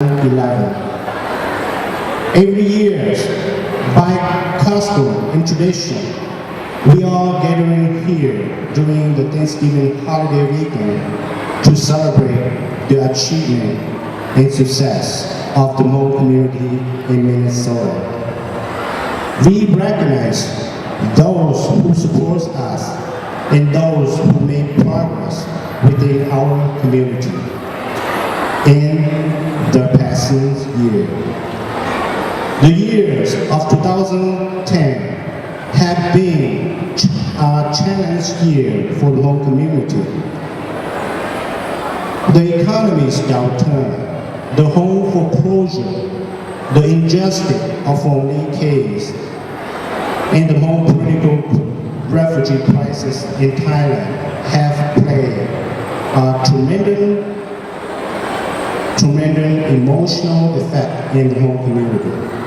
11. Every year, by custom and tradition, we are gathering here during the Thanksgiving holiday weekend to celebrate the achievement and success of the Hmong community in Minnesota. We recognize those who support us and those who make progress within our community in the past year. The years of 2010 have been a challenge year for the Hmong community. The economy's downturn, the home foreclosure, the injustice of only case, and the Hmong political refugee crisis in Thailand have played a tremendous emotional effect in the Hmong community.